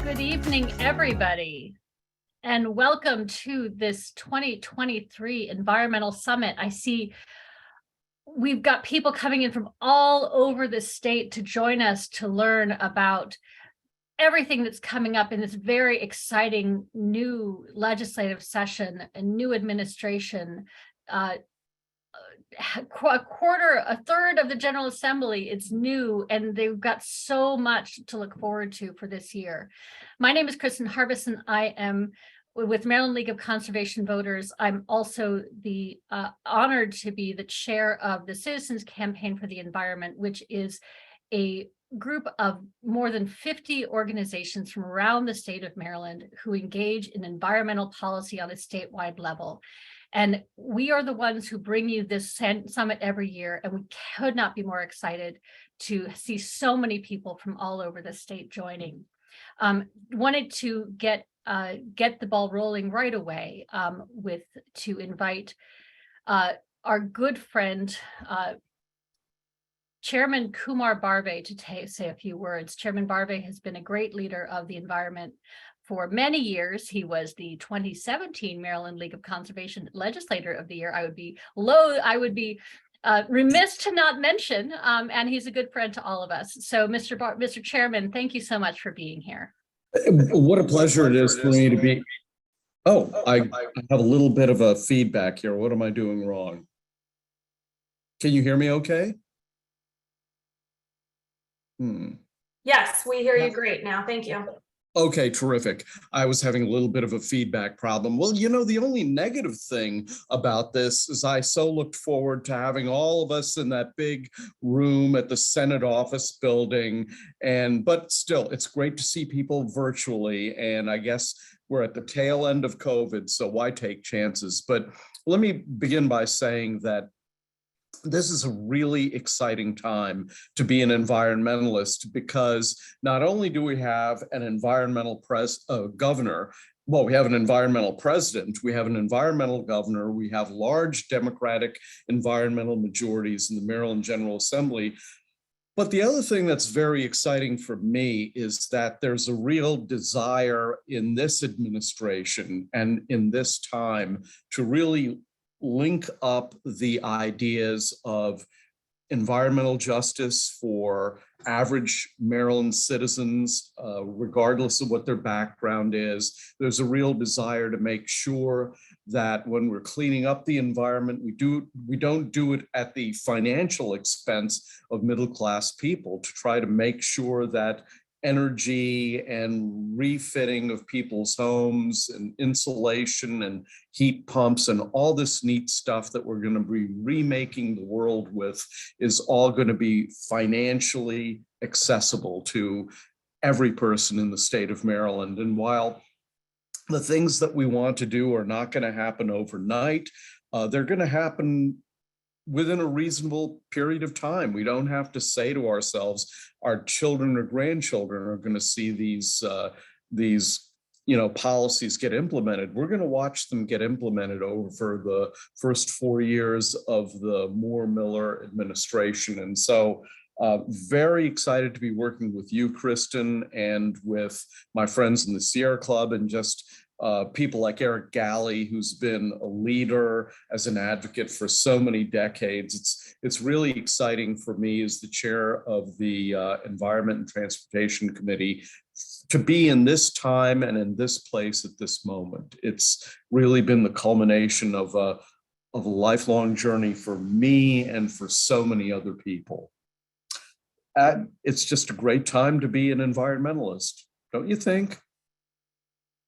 Good evening, everybody, and welcome to this 2023 Environmental Summit. I see we've got people coming in from all over the state to join us to learn about everything that's coming up in this very exciting new legislative session, a new administration, a third of the General Assembly. It's new, and they've got so much to look forward to for this year. My name is Kristen Harbison. I am with Maryland League of Conservation Voters. I'm also the honored to be the chair of the Citizens Campaign for the Environment, which is a group of more than 50 organizations from around the state of Maryland who engage in environmental policy on a statewide level. And we are the ones who bring you this summit every year, and we could not be more excited to see so many people from all over the state joining. Wanted to get the ball rolling right away to invite our good friend, Chairman Kumar Barve, to say a few words. Chairman Barve has been a great leader of the environment for many years. He was the 2017 Maryland League of Conservation Legislator of the Year. I would be remiss to not mention, and he's a good friend to all of us. So, Mr. Chairman, thank you so much for being here. What a pleasure it is for me to be. Oh, I have a little bit of a feedback here. What am I doing wrong? Can you hear me okay? Yes, we hear you great now. Thank you. Okay, terrific. I was having a little bit of a feedback problem. Well, you know, the only negative thing about this is I so looked forward to having all of us in that big room at the Senate office building. But still, it's great to see people virtually. And I guess we're at the tail end of COVID, so why take chances? But let me begin by saying that this is a really exciting time to be an environmentalist, because not only do we have an environmental governor, well, we have an environmental president, we have an environmental governor, we have large Democratic environmental majorities in the Maryland General Assembly. But the other thing that's very exciting for me is that there's a real desire in this administration and in this time to really link up the ideas of environmental justice for average Maryland citizens, regardless of what their background is. There's a real desire to make sure that when we're cleaning up the environment, we don't do it at the financial expense of middle-class people, to try to make sure that energy and refitting of people's homes and insulation and heat pumps and all this neat stuff that we're going to be remaking the world with is all going to be financially accessible to every person in the state of Maryland. And while the things that we want to do are not going to happen overnight, they're going to happen within a reasonable period of time. We don't have to say to ourselves, our children or grandchildren are going to see these policies get implemented. We're going to watch them get implemented over the first 4 years of the Moore-Miller administration. And so very excited to be working with you, Kristen, and with my friends in the Sierra Club, and just people like Eric Galley, who's been a leader as an advocate for so many decades. It's really exciting for me as the chair of the Environment and Transportation Committee to be in this time and in this place at this moment. It's really been the culmination of a lifelong journey for me and for so many other people. It's just a great time to be an environmentalist, don't you think?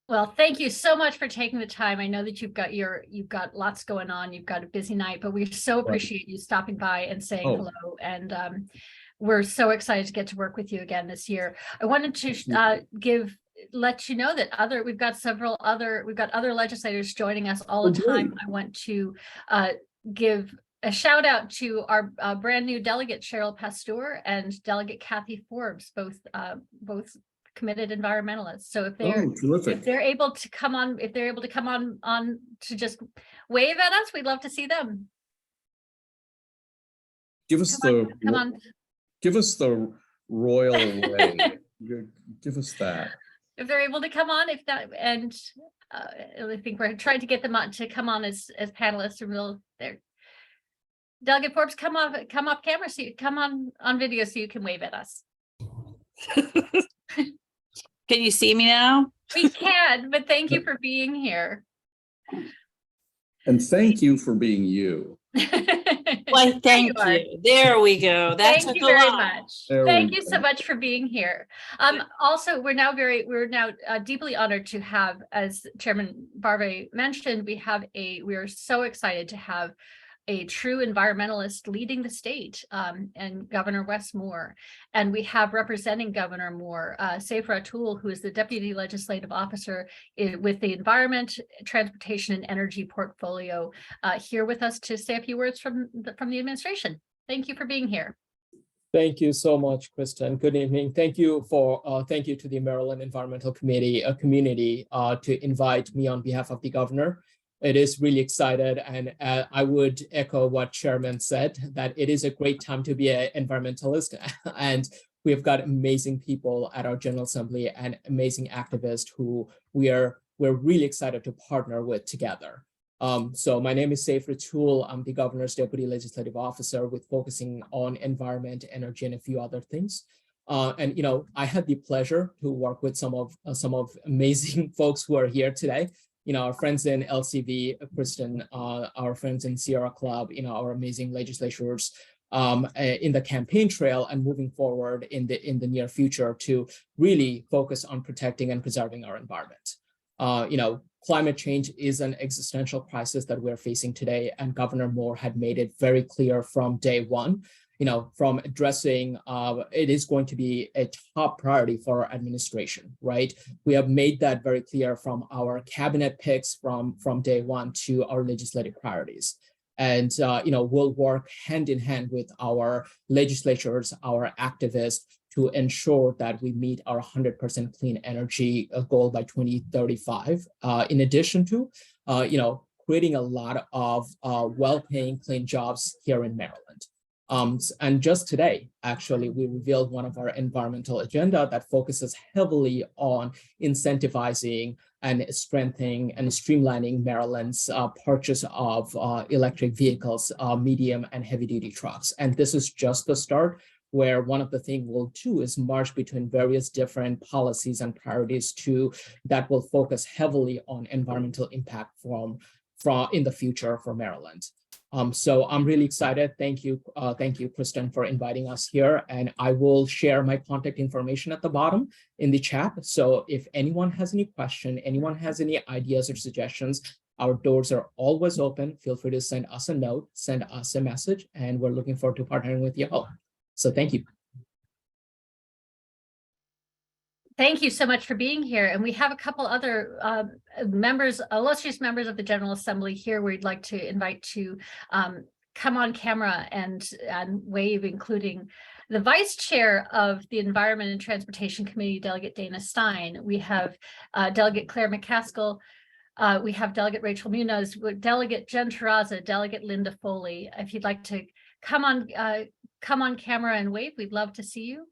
Well, thank you so much for taking the time. I know that you've got lots going on. You've got a busy night, but we so appreciate you stopping by and saying hello. And we're so excited to get to work with you again this year. I wanted to let you know that we've got other legislators joining us all the time. I want to give a shout out to our brand new delegate Cheryl Pasteur and Delegate Kathy Forbes, both committed environmentalists. So if they're able to come on to just wave at us, we'd love to see them. Give us the royal way. Give us that. if they're able to come on, if not, and I think we're trying to get them on to come on as panelists, and we'll there. Delegate Forbes, come off camera, so you come on video so you can wave at us. Can you see me now? We can, but thank you for being here. And thank you for being you. Why, thank you are. you. There we go. That Thank took you a very lot. much. There Thank we you go. so much for being here. Also, we're now deeply honored to have, as Chairman Barve mentioned, we are so excited to have a true environmentalist leading the state, and Governor Wes Moore. And we have representing Governor Moore, Safer Atul, who is the Deputy Legislative Officer with the Environment, Transportation, and Energy portfolio, here with us to say a few words from the administration. Thank you for being here. Thank you so much, Kristen. Good evening. Thank you to the Maryland Environmental Committee community to invite me on behalf of the governor. It is really excited, and I would echo what Chairman said, that it is a great time to be an environmentalist, and we've got amazing people at our General Assembly and amazing activists who we're really excited to partner with together. So my name is Safer Atul. I'm the governor's deputy legislative officer with focusing on environment, energy, and a few other things. And I had the pleasure to work with some of amazing folks who are here today. Our friends in LCV, Kristen, our friends in Sierra Club, our amazing legislators in the campaign trail, and moving forward in the near future to really focus on protecting and preserving our environment. Climate change is an existential crisis that we're facing today, and Governor Moore had made it very clear from day one. From addressing, it is going to be a top priority for our administration, right? We have made that very clear from our cabinet picks from day one to our legislative priorities. And, we'll work hand in hand with our legislatures, our activists, to ensure that we meet our 100% clean energy goal by 2035. In addition to, creating a lot of well-paying clean jobs here in Maryland. And just today, actually, we revealed one of our environmental agenda that focuses heavily on incentivizing and strengthening and streamlining Maryland's purchase of electric vehicles, medium and heavy duty trucks. And this is just the start, where one of the things we'll do is march between various different policies and priorities that will focus heavily on environmental impact from in the future for Maryland. So I'm really excited. Thank you, Kristen, for inviting us here. And I will share my contact information at the bottom in the chat. So if anyone has any question, anyone has any ideas or suggestions, our doors are always open. Feel free to send us a note, send us a message, and we're looking forward to partnering with you all. So thank you. Thank you so much for being here. And we have a couple other illustrious members of the General Assembly here we'd like to invite to come on camera and wave, including the Vice Chair of the Environment and Transportation Committee, Delegate Dana Stein. We have Delegate Claire McCaskill. We have Delegate Rachel Munoz, Delegate Jen Terraza, Delegate Linda Foley. If you'd like to come on camera and wave, we'd love to see you.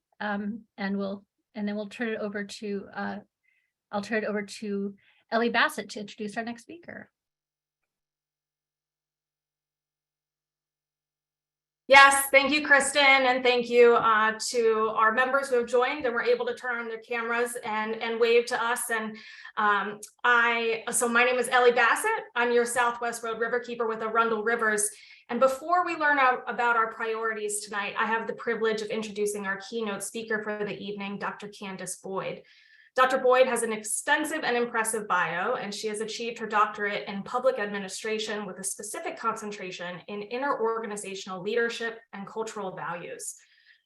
And then we'll turn it over to, I'll turn it over to Ellie Bassett to introduce our next speaker. Yes, thank you, Kristen, and thank you to our members who have joined and were able to turn on their cameras and wave to us. And so my name is Ellie Bassett. I'm your Southwest Road Riverkeeper with Arundel Rivers. And before we learn about our priorities tonight, I have the privilege of introducing our keynote speaker for the evening, Dr. Candace Boyd. Dr. Boyd has an extensive and impressive bio, and she has achieved her doctorate in public administration with a specific concentration in interorganizational leadership and cultural values.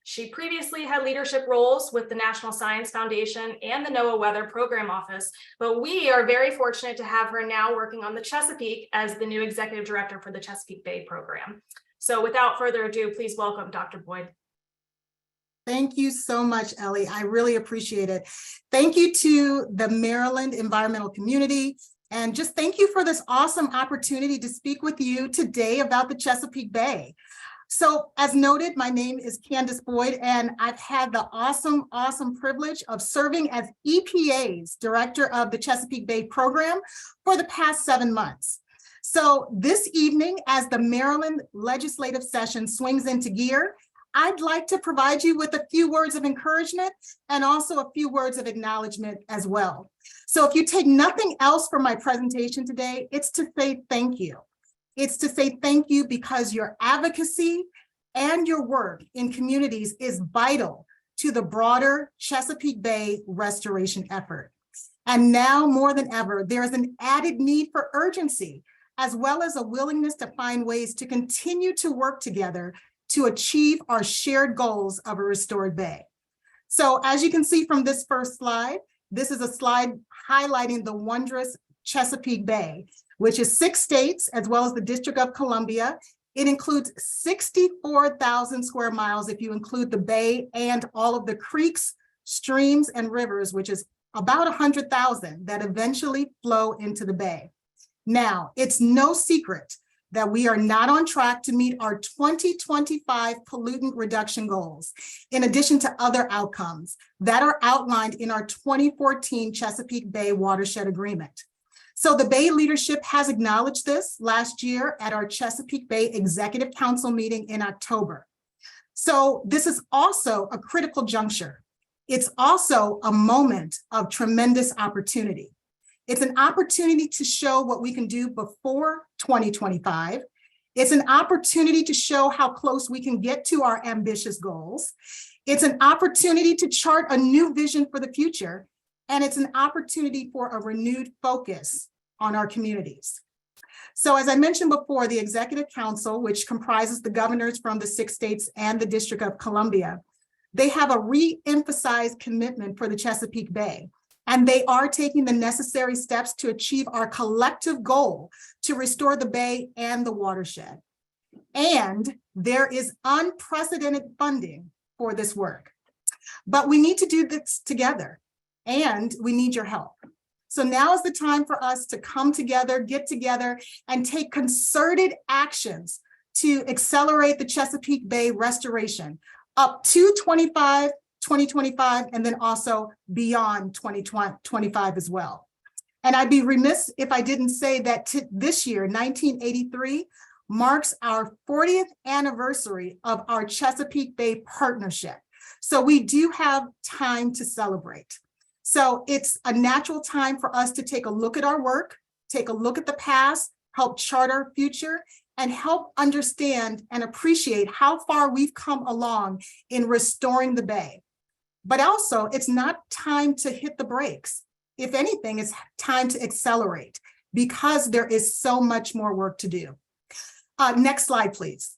She previously had leadership roles with the National Science Foundation and the NOAA Weather Program Office, but we are very fortunate to have her now working on the Chesapeake as the new executive director for the Chesapeake Bay program. So without further ado, please welcome Dr. Boyd. Thank you so much, Ellie. I really appreciate it. Thank you to the Maryland environmental community. And just thank you for this awesome opportunity to speak with you today about the Chesapeake Bay. So as noted, my name is Candace Boyd, and I've had the awesome privilege of serving as EPA's Director of the Chesapeake Bay Program for the past 7 months. So this evening, as the Maryland legislative session swings into gear, I'd like to provide you with a few words of encouragement and also a few words of acknowledgement as well. So if you take nothing else from my presentation today, it's to say thank you. It's to say thank you because your advocacy and your work in communities is vital to the broader Chesapeake Bay restoration effort. And now more than ever, there is an added need for urgency, as well as a willingness to find ways to continue to work together to achieve our shared goals of a restored bay. So as you can see from this first slide, this is a slide highlighting the wondrous Chesapeake Bay, which is 6 states as well as the District of Columbia. It includes 64,000 square miles if you include the bay and all of the creeks, streams, and rivers, which is about 100,000 that eventually flow into the bay. Now, it's no secret that we are not on track to meet our 2025 pollutant reduction goals, in addition to other outcomes that are outlined in our 2014 Chesapeake Bay Watershed Agreement. So the Bay leadership has acknowledged this last year at our Chesapeake Bay Executive Council meeting in October. So this is also a critical juncture. It's also a moment of tremendous opportunity. It's an opportunity to show what we can do before 2025. It's an opportunity to show how close we can get to our ambitious goals. It's an opportunity to chart a new vision for the future. And it's an opportunity for a renewed focus on our communities. So as I mentioned before, the Executive Council, which comprises the governors from the 6 states and the District of Columbia, they have a re-emphasized commitment for the Chesapeake Bay. And they are taking the necessary steps to achieve our collective goal to restore the bay and the watershed. And there is unprecedented funding for this work. But we need to do this together, and we need your help. So now is the time for us to come together, get together, and take concerted actions to accelerate the Chesapeake Bay restoration up to 2025, and then also beyond 2025 as well. And I'd be remiss if I didn't say that this year, 1983, marks our 40th anniversary of our Chesapeake Bay partnership. So we do have time to celebrate. So it's a natural time for us to take a look at our work, take a look at the past, help chart our future, and help understand and appreciate how far we've come along in restoring the bay. But also, it's not time to hit the brakes. If anything, it's time to accelerate because there is so much more work to do. Next slide, please.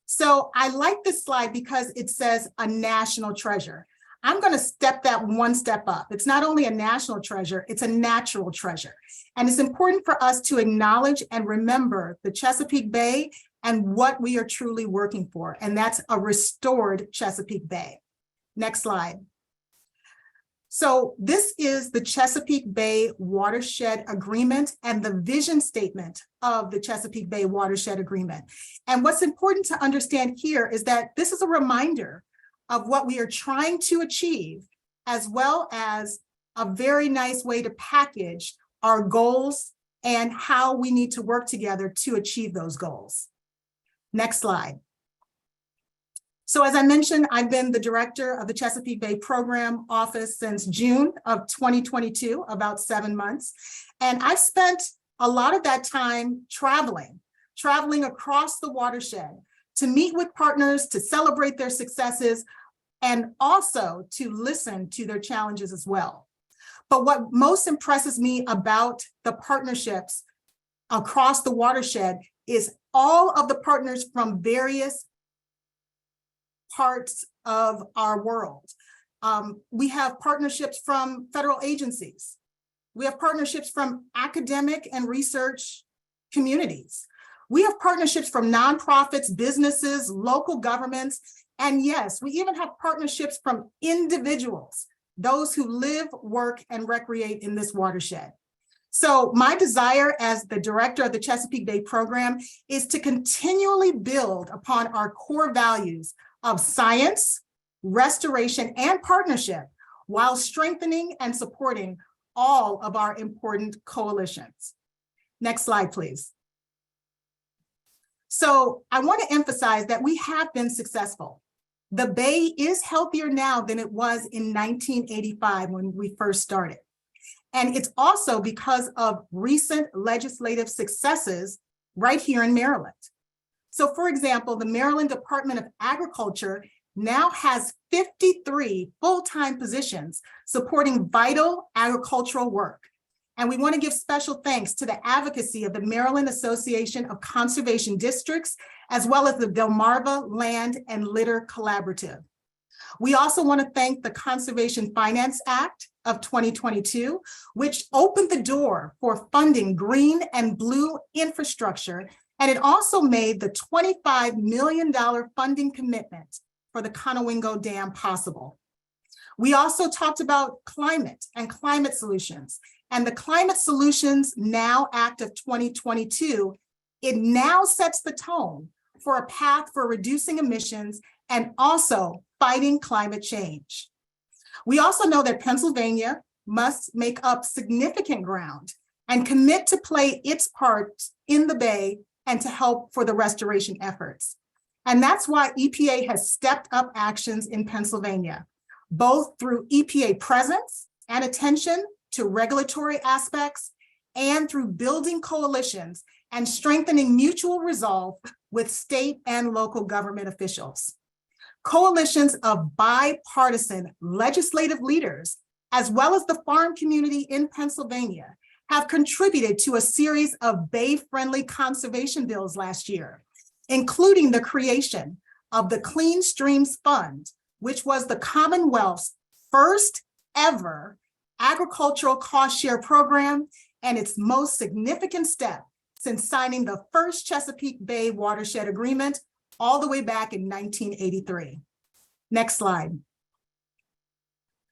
So I like this slide because it says a national treasure. I'm going to step that one step up. It's not only a national treasure, it's a natural treasure. And it's important for us to acknowledge and remember the Chesapeake Bay and what we are truly working for, and that's a restored Chesapeake Bay. Next slide. So this is the Chesapeake Bay Watershed Agreement and the vision statement of the Chesapeake Bay Watershed Agreement. And what's important to understand here is that this is a reminder of what we are trying to achieve, as well as a very nice way to package our goals and how we need to work together to achieve those goals. Next slide. So as I mentioned, I've been the director of the Chesapeake Bay Program Office since June of 2022, about 7 months. And I've spent a lot of that time traveling across the watershed to meet with partners, to celebrate their successes, and also to listen to their challenges as well. But what most impresses me about the partnerships across the watershed is all of the partners from various parts of our world. We have partnerships from federal agencies. We have partnerships from academic and research communities. We have partnerships from nonprofits, businesses, local governments, and yes, we even have partnerships from individuals, those who live, work, and recreate in this watershed. So my desire as the director of the Chesapeake Bay program is to continually build upon our core values of science, restoration, and partnership while strengthening and supporting all of our important coalitions. Next slide, please. So I want to emphasize that we have been successful. The Bay is healthier now than it was in 1985 when we first started. And it's also because of recent legislative successes right here in Maryland. So for example, the Maryland Department of Agriculture now has 53 full-time positions supporting vital agricultural work. And we want to give special thanks to the advocacy of the Maryland Association of Conservation Districts, as well as the Delmarva Land and Litter Collaborative. We also want to thank the Conservation Finance Act of 2022, which opened the door for funding green and blue infrastructure. And it also made the $25 million funding commitment for the Conowingo Dam possible. We also talked about climate and climate solutions. And the Climate Solutions Now Act of 2022, it now sets the tone for a path for reducing emissions and also fighting climate change. We also know that Pennsylvania must make up significant ground and commit to play its part in the Bay and to help for the restoration efforts. And that's why EPA has stepped up actions in Pennsylvania, both through EPA presence and attention to regulatory aspects and through building coalitions and strengthening mutual resolve with state and local government officials. Coalitions of bipartisan legislative leaders, as well as the farm community in Pennsylvania, have contributed to a series of Bay-friendly conservation bills last year, including the creation of the Clean Streams Fund, which was the Commonwealth's first ever agricultural cost share program and its most significant step since signing the first Chesapeake Bay watershed agreement all the way back in 1983. Next slide.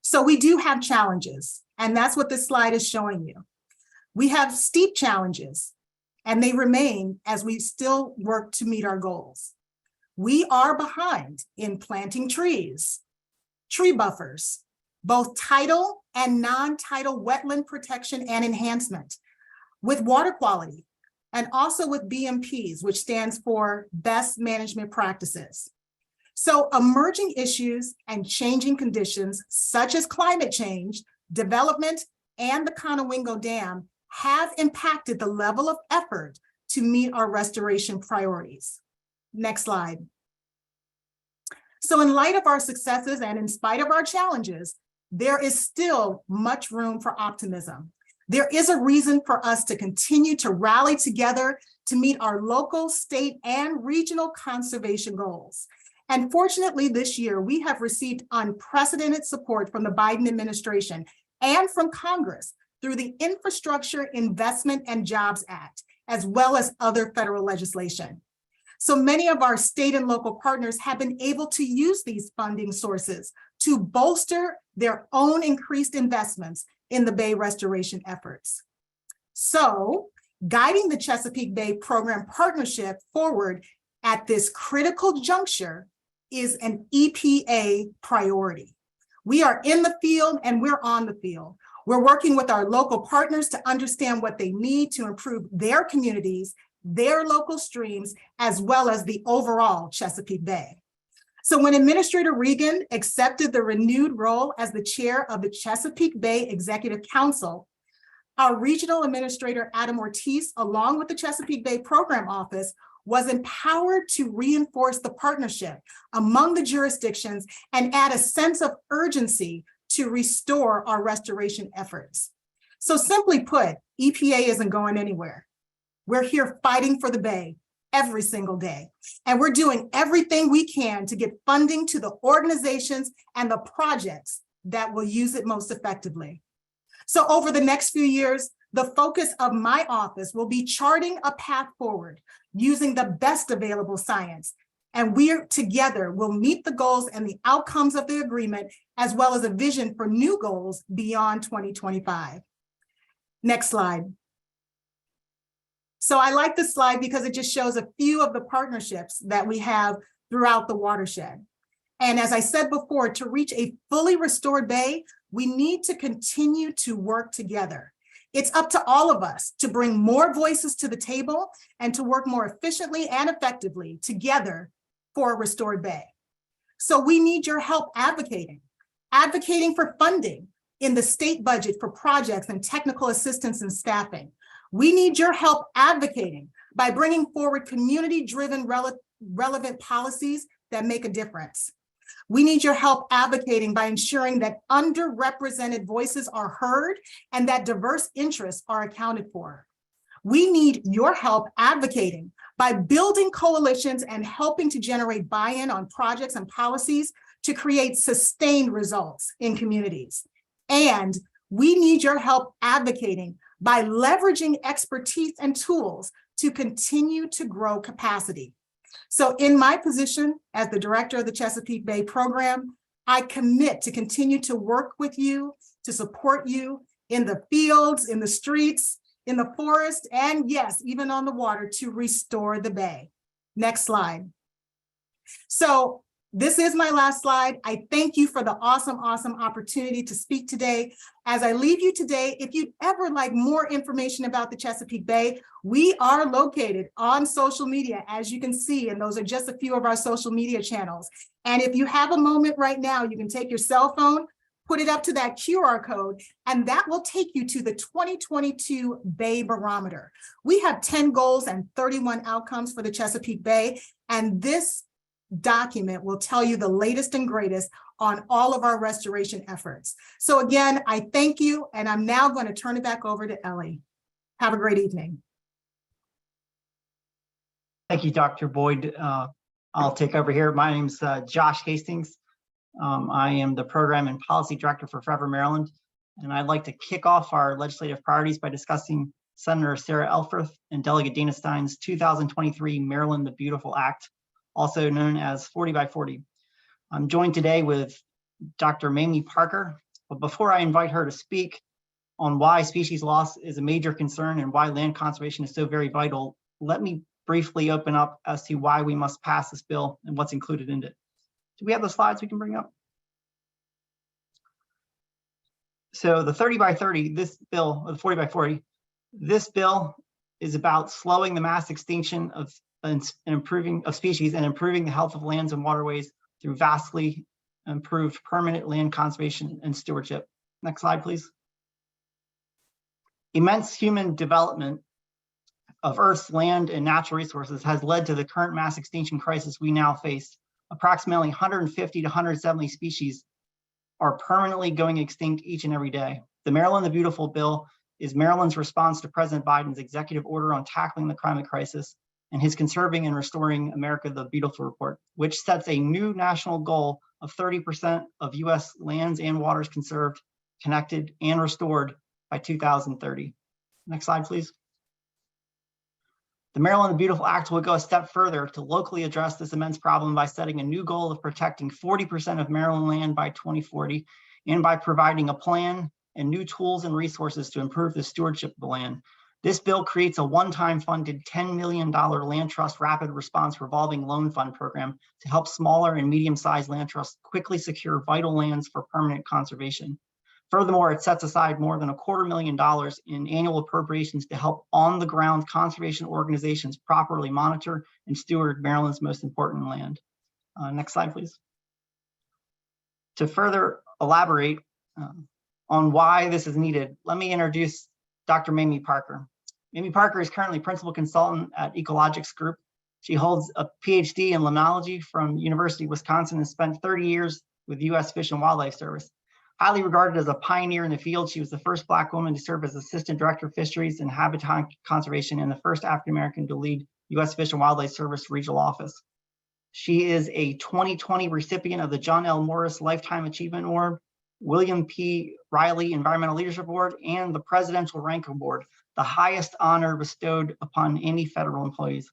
So we do have challenges, and that's what this slide is showing you. We have steep challenges, and they remain as we still work to meet our goals. We are behind in planting trees, tree buffers, both tidal and non-tidal wetland protection and enhancement, with water quality, and also with BMPs, which stands for Best Management Practices. So emerging issues and changing conditions such as climate change, development, and the Conowingo Dam have impacted the level of effort to meet our restoration priorities. Next slide. So in light of our successes and in spite of our challenges, there is still much room for optimism. There is a reason for us to continue to rally together to meet our local, state, and regional conservation goals. And fortunately, this year, we have received unprecedented support from the Biden administration and from Congress through the Infrastructure Investment and Jobs Act, as well as other federal legislation. So many of our state and local partners have been able to use these funding sources to bolster their own increased investments in the Bay restoration efforts. So, guiding the Chesapeake Bay program partnership forward at this critical juncture is an EPA priority. We are in the field and we're on the field. We're working with our local partners to understand what they need to improve their communities, their local streams, as well as the overall Chesapeake Bay. So when Administrator Regan accepted the renewed role as the chair of the Chesapeake Bay Executive Council, our regional administrator, Adam Ortiz, along with the Chesapeake Bay Program Office, was empowered to reinforce the partnership among the jurisdictions and add a sense of urgency to restore our restoration efforts. So simply put, EPA isn't going anywhere. We're here fighting for the Bay every single day. And we're doing everything we can to get funding to the organizations and the projects that will use it most effectively. So over the next few years, the focus of my office will be charting a path forward using the best available science. And we together will meet the goals and the outcomes of the agreement, as well as a vision for new goals beyond 2025. Next slide. So I like this slide because it just shows a few of the partnerships that we have throughout the watershed. And as I said before, to reach a fully restored bay, we need to continue to work together. It's up to all of us to bring more voices to the table and to work more efficiently and effectively together for a restored bay. So we need your help advocating for funding in the state budget for projects and technical assistance and staffing. We need your help advocating by bringing forward community-driven relevant policies that make a difference. We need your help advocating by ensuring that underrepresented voices are heard and that diverse interests are accounted for. We need your help advocating by building coalitions and helping to generate buy-in on projects and policies to create sustained results in communities. And we need your help advocating by leveraging expertise and tools to continue to grow capacity. So in my position as the director of the Chesapeake Bay program, I commit to continue to work with you, to support you in the fields, in the streets, in the forest, and yes, even on the water to restore the bay. Next slide. So this is my last slide. I thank you for the awesome opportunity to speak today. As I leave you today, if you'd ever like more information about the Chesapeake Bay, we are located on social media, as you can see, and those are just a few of our social media channels. And if you have a moment right now, you can take your cell phone, put it up to that QR code, and that will take you to the 2022 Bay Barometer. We have 10 goals and 31 outcomes for the Chesapeake Bay, and this document will tell you the latest and greatest on all of our restoration efforts. So again, I thank you, and I'm now going to turn it back over to Ellie. Have a great evening. Thank you, Dr. Boyd. I'll take over here. My name's Josh Hastings. I am the Program and Policy Director for Forever Maryland, and I'd like to kick off our legislative priorities by discussing Senator Sarah Elfreth and Delegate Dana Stein's 2023 Maryland the Beautiful Act, also known as 40 by 40. I'm joined today with Dr. Mamie Parker, but before I invite her to speak on why species loss is a major concern and why land conservation is so very vital, let me briefly open up as to why we must pass this bill and what's included in it. Do we have the slides we can bring up? So the 30 by 30, this bill, or the 40 by 40, this bill is about slowing the mass extinction of improving species and improving the health of lands and waterways through vastly improved permanent land conservation and stewardship. Next slide, please. Immense human development of Earth's land and natural resources has led to the current mass extinction crisis we now face. Approximately 150 to 170 species are permanently going extinct each and every day. The Maryland the Beautiful bill is Maryland's response to President Biden's executive order on tackling the climate crisis and his Conserving and Restoring America the Beautiful report, which sets a new national goal of 30% of US lands and waters conserved, connected, and restored by 2030. Next slide, please. The Maryland the Beautiful Act will go a step further to locally address this immense problem by setting a new goal of protecting 40% of Maryland land by 2040, and by providing a plan and new tools and resources to improve the stewardship of the land. This bill creates a one-time funded $10 million Land Trust Rapid Response Revolving Loan Fund program to help smaller and medium-sized land trusts quickly secure vital lands for permanent conservation. Furthermore, it sets aside more than $250,000 in annual appropriations to help on-the-ground conservation organizations properly monitor and steward Maryland's most important land. Next slide, please. To further elaborate on why this is needed, let me introduce Dr. Mamie Parker. Mamie Parker is currently Principal Consultant at Ecologics Group. She holds a PhD in limnology from University of Wisconsin and spent 30 years with the U.S. Fish and Wildlife Service. Highly regarded as a pioneer in the field, she was the first Black woman to serve as Assistant Director of Fisheries and Habitat Conservation and the first African-American to lead U.S. Fish and Wildlife Service Regional Office. She is a 2020 recipient of the John L. Morris Lifetime Achievement Award, William P. Riley Environmental Leadership Award, and the Presidential Rank Award, the highest honor bestowed upon any federal employees.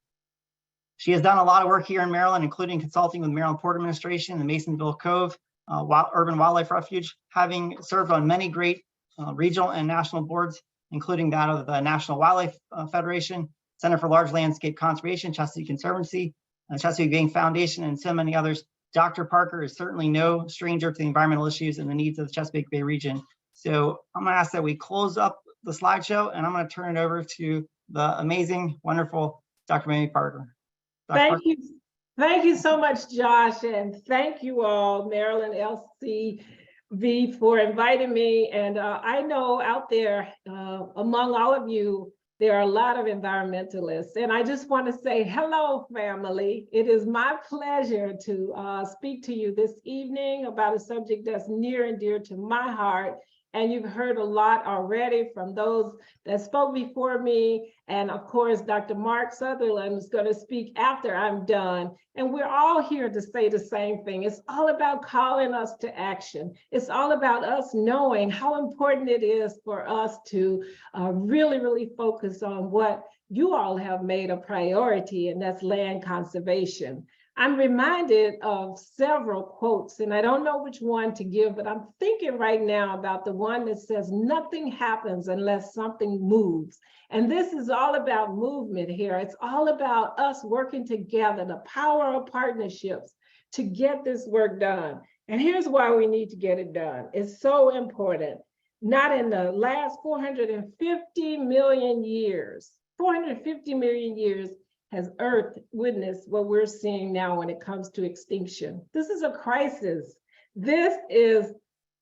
She has done a lot of work here in Maryland, including consulting with Maryland Port Administration, the Masonville Cove, Urban Wildlife Refuge, having served on many great regional and national boards. including that of the National Wildlife Federation, Center for Large Landscape Conservation, Chesapeake Conservancy, Chesapeake Bay Foundation, and so many others. Dr. Parker is certainly no stranger to the environmental issues and the needs of the Chesapeake Bay region. So I'm gonna ask that we close up the slideshow, and I'm gonna turn it over to the amazing, wonderful Dr. Mamie Parker. Dr. Parker. Thank you. Thank you so much, Josh, and thank you all, Maryland LCV, for inviting me. And I know out there, among all of you, there are a lot of environmentalists, and I just want to say hello, family. It is my pleasure to speak to you this evening about a subject that's near and dear to my heart. And you've heard a lot already from those that spoke before me. And of course, Dr. Mark Sutherland is going to speak after I'm done. And we're all here to say the same thing. It's all about calling us to action. It's all about us knowing how important it is for us to really, really focus on what you all have made a priority, and that's land conservation. I'm reminded of several quotes, and I don't know which one to give, but I'm thinking right now about the one that says, nothing happens unless something moves. And this is all about movement here. It's all about us working together, the power of partnerships to get this work done. And here's why we need to get it done. It's so important. Not in the last 450 million years, 450 million years, has Earth witnessed what we're seeing now when it comes to extinction. This is a crisis. This is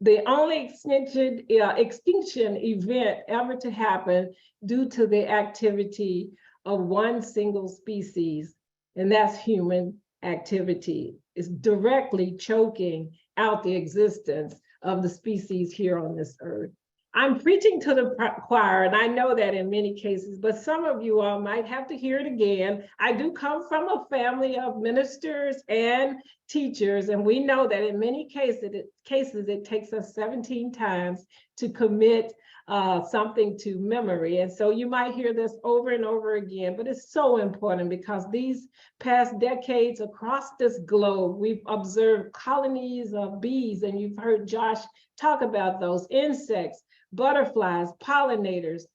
the only extinction event ever to happen due to the activity of one single species, and that's human activity. It's directly choking out the existence of the species here on this Earth. I'm preaching to the choir, and I know that in many cases, but some of you all might have to hear it again. I do come from a family of ministers and teachers, and we know that in many cases it takes us 17 times to commit something to memory. And so you might hear this over and over again, but it's so important because these past decades across this globe, we've observed colonies of bees, and you've heard Josh talk about those, insects, butterflies, pollinators.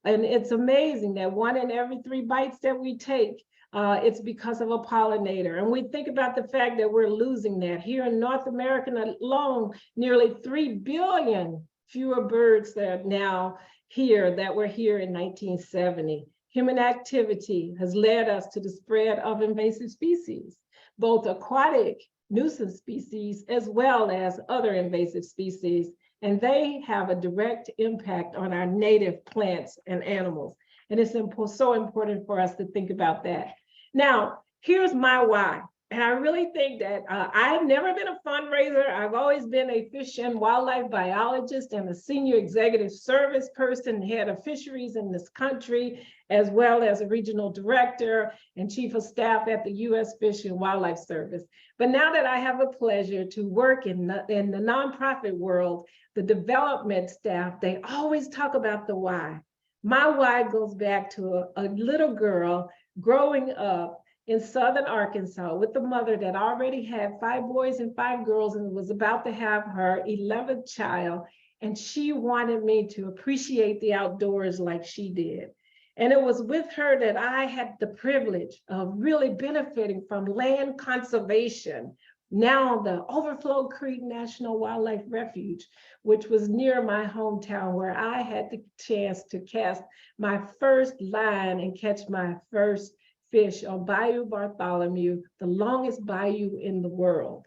And it's amazing that 1 in every 3 bites that we take, it's because of a pollinator. And we think about the fact that we're losing that. Here in North America alone, nearly 3 billion fewer birds that are now here that were here in 1970. Human activity has led us to the spread of invasive species, both aquatic nuisance species as well as other invasive species. And they have a direct impact on our native plants and animals. And it's so important for us to think about that. Now, here's my why. And I really think that I've never been a fundraiser. I've always been a fish and wildlife biologist and a senior executive service person, head of fisheries in this country, as well as a regional director and chief of staff at the U.S. Fish and Wildlife Service. But now that I have a pleasure to work in the nonprofit world, the development staff, they always talk about the why. My why goes back to a little girl growing up in Southern Arkansas with a mother that already had 5 boys and 5 girls and was about to have her 11th child. And she wanted me to appreciate the outdoors like she did. And it was with her that I had the privilege of really benefiting from land conservation. Now the Overflow Creek National Wildlife Refuge, which was near my hometown, where I had the chance to cast my first line and catch my first fish on Bayou Bartholomew, the longest bayou in the world.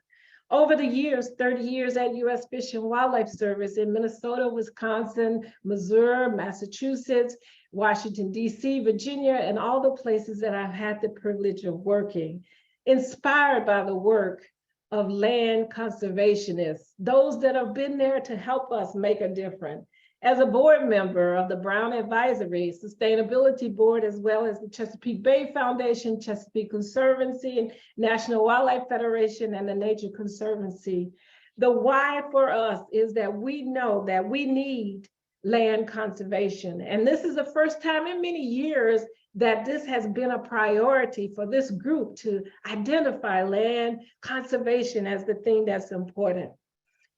Over the years, 30 years at U.S. Fish and Wildlife Service in Minnesota, Wisconsin, Missouri, Massachusetts, Washington, D.C., Virginia, and all the places that I've had the privilege of working, inspired by the work of land conservationists, those that have been there to help us make a difference. As a board member of the Brown Advisory Sustainability Board, as well as the Chesapeake Bay Foundation, Chesapeake Conservancy, and National Wildlife Federation, and the Nature Conservancy, the why for us is that we know that we need land conservation. And this is the first time in many years that this has been a priority for this group to identify land conservation as the thing that's important.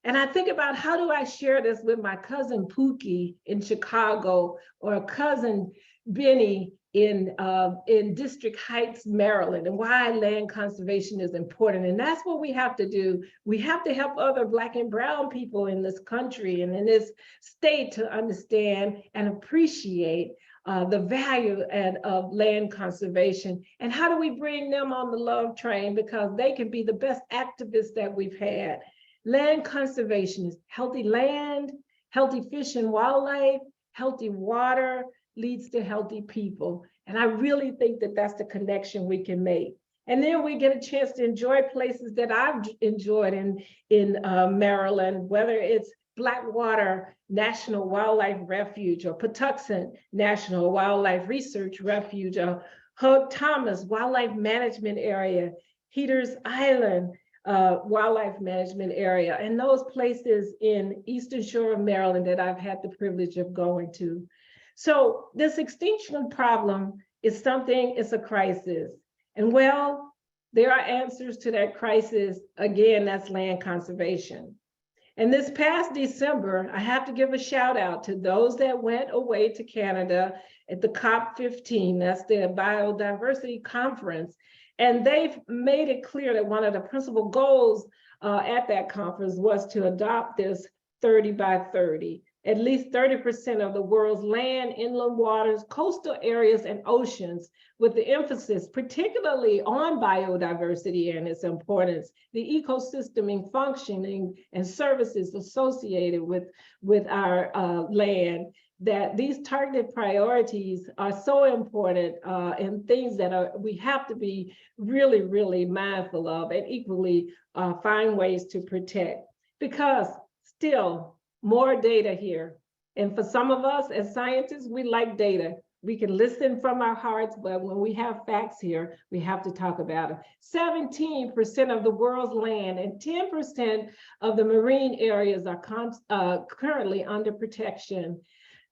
And I think about, how do I share this with my cousin Pookie in Chicago, or cousin Benny in District Heights, Maryland, and why land conservation is important. And that's what we have to do. We have to help other Black and brown people in this country and in this state to understand and appreciate the value of land conservation. And how do we bring them on the love train, because they can be the best activists that we've had. Land conservation is healthy land, healthy fish and wildlife, healthy water leads to healthy people. And I really think that that's the connection we can make. And then we get a chance to enjoy places that I've enjoyed in Maryland, whether it's Blackwater National Wildlife Refuge, or Patuxent National Wildlife Research Refuge, or Hug Thomas Wildlife Management Area, Heaters Island Wildlife Management Area, and those places in Eastern Shore of Maryland that I've had the privilege of going to. So this extinction problem is something, it's a crisis. And well, there are answers to that crisis. Again, that's land conservation. And this past December, I have to give a shout out to those that went away to Canada at the COP15, that's the Biodiversity Conference. And they've made it clear that one of the principal goals at that conference was to adopt this 30 by 30. At least 30% of the world's land, inland waters, coastal areas, and oceans, with the emphasis particularly on biodiversity and its importance, the ecosystem and functioning and services associated with our land, that these targeted priorities are so important and things that we have to be really, really mindful of, and equally find ways to protect. Because still, more data here. And for some of us as scientists, we like data. We can listen from our hearts, but when we have facts here, we have to talk about it. 17% of the world's land and 10% of the marine areas are currently under protection.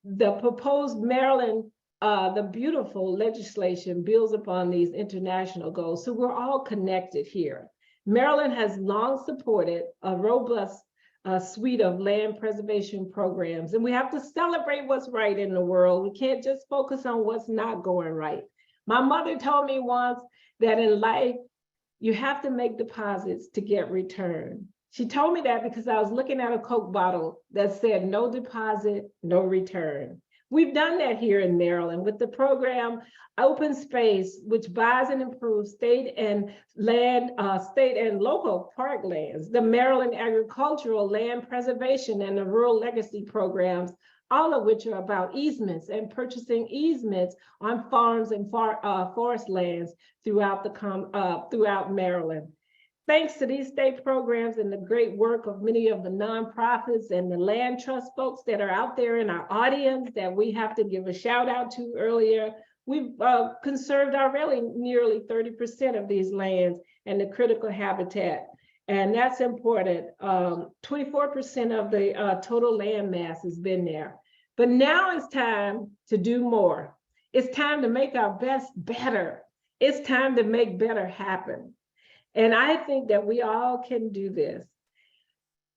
The proposed Maryland, the beautiful legislation builds upon these international goals. So we're all connected here. Maryland has long supported a robust suite of land preservation programs. And we have to celebrate what's right in the world. We can't just focus on what's not going right. My mother told me once that in life, you have to make deposits to get return. She told me that because I was looking at a Coke bottle that said no deposit, no return. We've done that here in Maryland with the program Open Space, which buys and improves state and local parklands, the Maryland Agricultural Land Preservation and the Rural Legacy programs, all of which are about easements and purchasing easements on farms and forest lands throughout Maryland. Thanks to these state programs and the great work of many of the nonprofits and the land trust folks that are out there in our audience that we have to give a shout out to earlier, we've conserved already nearly 30% of these lands and the critical habitat. And that's important. 24% of the total land mass has been there. But now it's time to do more. It's time to make our best better. It's time to make better happen. And I think that we all can do this.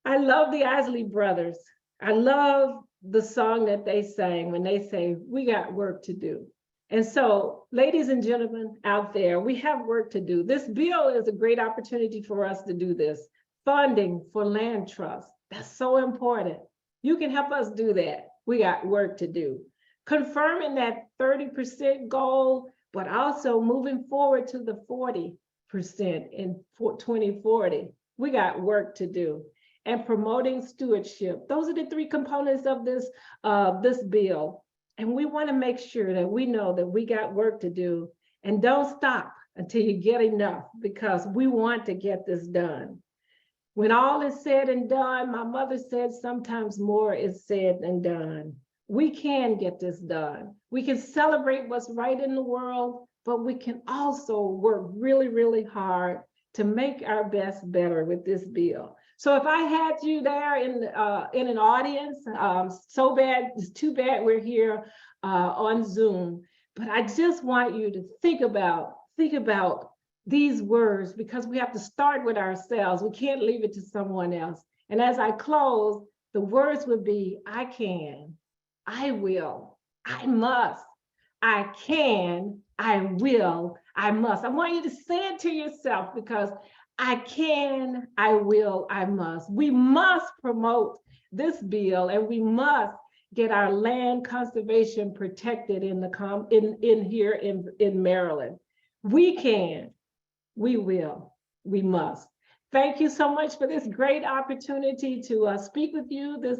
I love the Isley Brothers. I love the song that they sang when they say, we got work to do. And so, ladies and gentlemen out there, we have work to do. This bill is a great opportunity for us to do this. Funding for land trust, that's so important. You can help us do that. We got work to do. Confirming that 30% goal, but also moving forward to the 40% in 2040. We got work to do. And promoting stewardship. Those are the three components of this bill. And we want to make sure that we know that we got work to do, and don't stop until you get enough, because we want to get this done. When all is said and done, my mother said sometimes more is said than done. We can get this done. We can celebrate what's right in the world, but we can also work really, really hard to make our best better with this bill. So if I had you there in an audience, so bad, it's too bad we're here on Zoom, but I just want you to think about these words, because we have to start with ourselves. We can't leave it to someone else. And as I close, the words would be, I can, I will, I must, I can, I will, I must. I want you to say it to yourself because I can, I will, I must. We must promote this bill and we must get our land conservation protected in here in Maryland. We can, we will, we must. Thank you so much for this great opportunity to speak with you this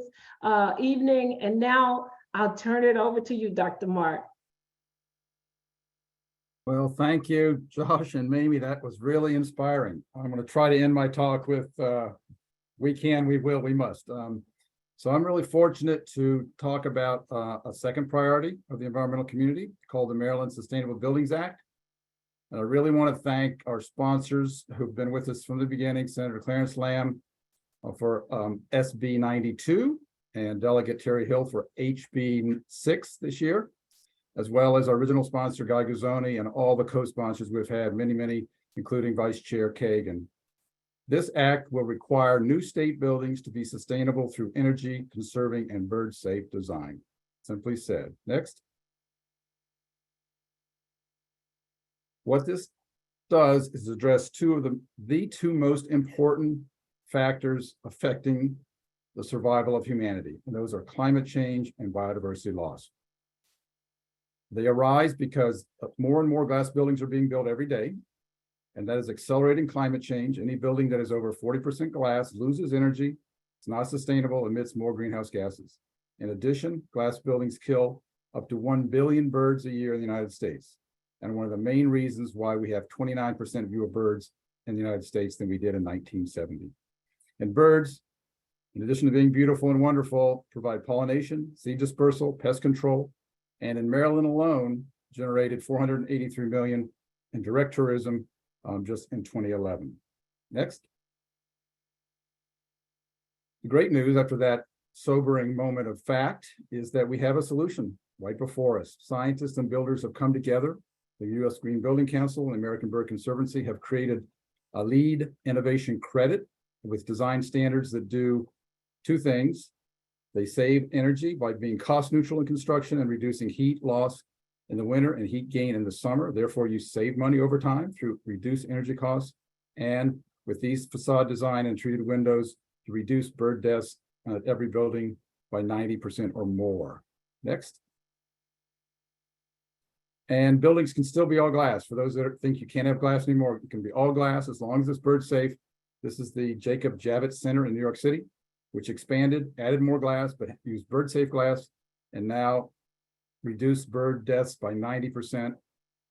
evening. And now I'll turn it over to you, Dr. Mark. Well, thank you, Josh and Mamie. That was really inspiring. I'm going to try to end my talk with we can, we will, we must. So I'm really fortunate to talk about a second priority of the environmental community called the Maryland Sustainable Buildings Act. And I really want to thank our sponsors who've been with us from the beginning, Senator Clarence Lamb for SB 92 and Delegate Terry Hill for HB 6 this year, as well as our original sponsor, Guy Guzzoni, and all the co-sponsors we've had, many, including Vice Chair Kagan. This act will require new state buildings to be sustainable through energy conserving and bird safe design. Simply said. Next. What this does is address two of the two most important factors affecting the survival of humanity, and those are climate change and biodiversity loss. They arise because more and more glass buildings are being built every day, and that is accelerating climate change. Any building that is over 40% glass loses energy, it's not sustainable, emits more greenhouse gases. In addition, glass buildings kill up to 1 billion birds a year in the United States, and one of the main reasons why we have 29% fewer birds in the United States than we did in 1970. And birds, in addition to being beautiful and wonderful, provide pollination, seed dispersal, pest control, and in Maryland alone, generated $483 million in direct tourism just in 2011. Next. The great news after that sobering moment of fact is that we have a solution right before us. Scientists and builders have come together. The U.S. Green Building Council and American Bird Conservancy have created a LEED innovation credit with design standards that do two things. They save energy by being cost neutral in construction and reducing heat loss in the winter and heat gain in the summer. Therefore, you save money over time through reduced energy costs. And with these facade design and treated windows, to reduce bird deaths at every building by 90% or more. Next. And buildings can still be all glass. For those that think you can't have glass anymore, it can be all glass as long as it's bird safe. This is the Jacob Javits Center in New York City, which expanded, added more glass, but used bird safe glass, and now reduced bird deaths by 90%